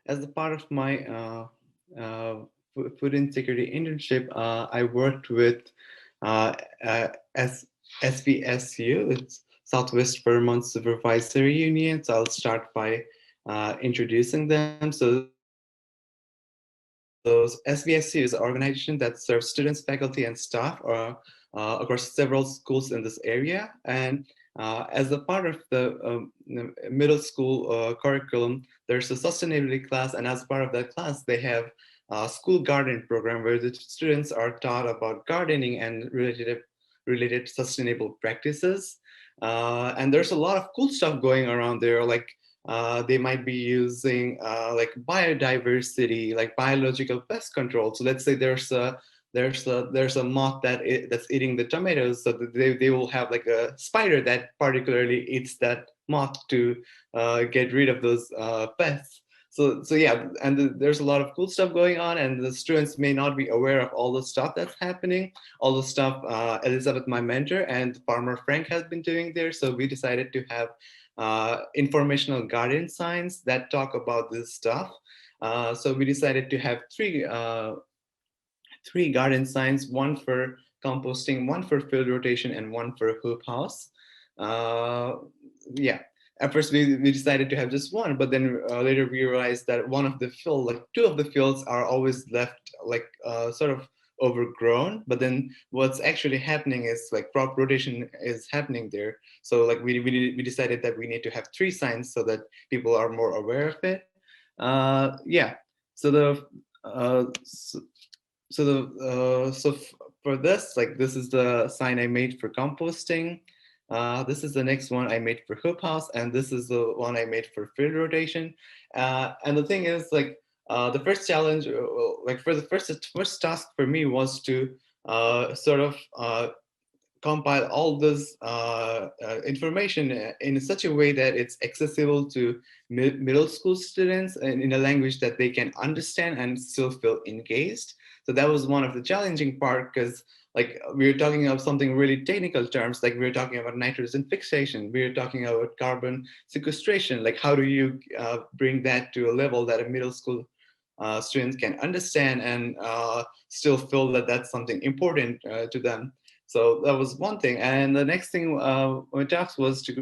as a part of my food insecurity internship, I worked with uh, uh, SVSU, it's Southwest Vermont Supervisory Union. So I'll start by introducing them. So SVSU is an organization that serves students, faculty, and staff across several schools in this area. And as a part of the middle school curriculum, there's a sustainability class, and as part of that class, they have a school garden program where the students are taught about gardening and related sustainable practices. And there's a lot of cool stuff going around there, like they might be using like biodiversity, like biological pest control. So let's say there's a moth that's eating the tomatoes, so that they will have like a spider that particularly eats that moth to get rid of those pests. So yeah, and there's a lot of cool stuff going on, and the students may not be aware of all the stuff that's happening, all the stuff Elizabeth, my mentor, and Farmer Frank has been doing there. So we decided to have informational garden signs that talk about this stuff. So we decided to have three garden signs, one for composting, one for field rotation, and one for hoop house. Uh, yeah, at first we decided to have just one, but then later we realized that one of the field, like two of the fields are always left like sort of overgrown, but then what's actually happening is like crop rotation is happening there. So like we decided that we need to have three signs so that people are more aware of it. Yeah, so the so, for this, like this is the sign I made for composting. This is the next one I made for hoop house, and this is the one I made for field rotation. And the thing is, like the first challenge, like for the first task for me was to sort of compile all this information in such a way that it's accessible to middle school students and in a language that they can understand and still feel engaged. So that was one of the challenging part, because like we were talking about something really technical terms, like we were talking about nitrogen fixation, we were talking about carbon sequestration, like how do you bring that to a level that a middle school students can understand and still feel that that's something important to them. So that was one thing. And the next thing my task was to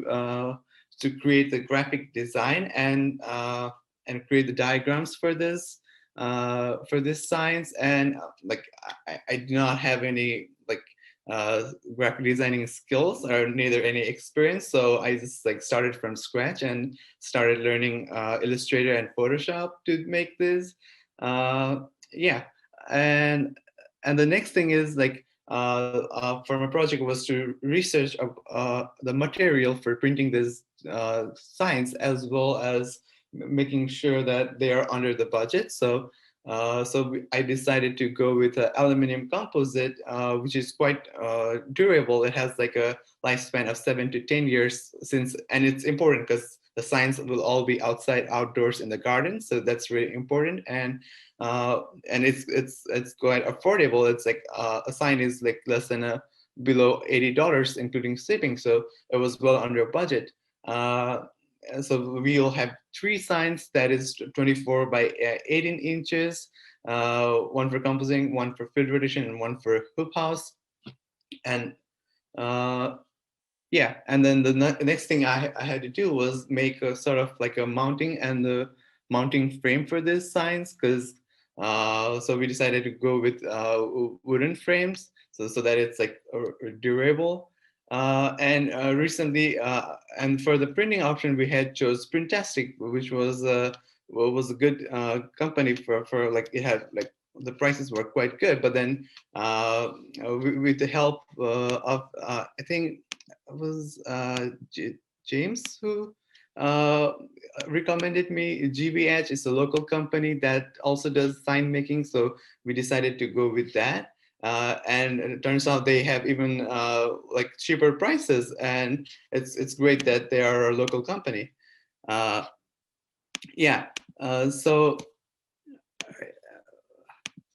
create the graphic design and create the diagrams for this science. And like I do not have any like graphic designing skills or neither any experience. So I just like started from scratch and started learning Illustrator and Photoshop to make this. Yeah, and the next thing is like for my project was to research the material for printing this signs, as well as making sure that they are under the budget. So I decided to go with an aluminum composite, which is quite durable. It has like a lifespan of 7 to 10 years, and it's important because the signs will all be outside, outdoors in the garden. So that's really important. And it's quite affordable. It's like a sign is like less than below $80, including shipping. So it was well under budget. So we'll have three signs that is 24 by 18 inches, one for composing, one for field rotation, and one for hoop house. And uh, yeah, and then the next thing I had to do was make a sort of like a mounting and the mounting frame for this signs, because so we decided to go with wooden frames, so that it's like durable. And recently, and for the printing option, we had chose Printastic, which was a good company for like it had like the prices were quite good, but then with the help of I think it was James who uh, recommended me. GBH is a local company that also does sign making, so we decided to go with that. And it turns out they have even like cheaper prices, and it's great that they are a local company. Uh, yeah. So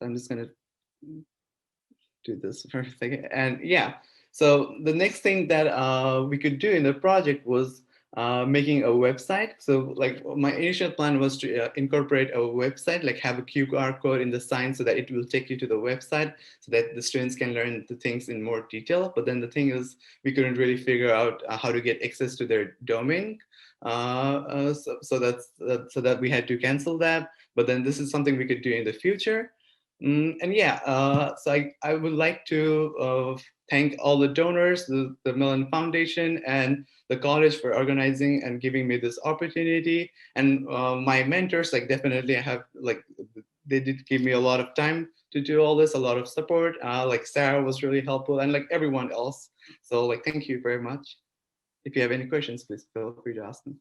I'm just gonna do this for a second. And yeah, so the next thing that we could do in the project was making a website. So like my initial plan was to incorporate a website, like have a QR code in the sign so that it will take you to the website so that the students can learn the things in more detail. But then the thing is, we couldn't really figure out how to get access to their domain. So that we had to cancel that. But then this is something we could do in the future. And yeah, so I would like to thank all the donors, the Mellon Foundation and the college for organizing and giving me this opportunity. And my mentors, like definitely I have like, they did give me a lot of time to do all this, a lot of support. Like Sarah was really helpful and like everyone else. So like, thank you very much. If you have any questions, please feel free to ask them.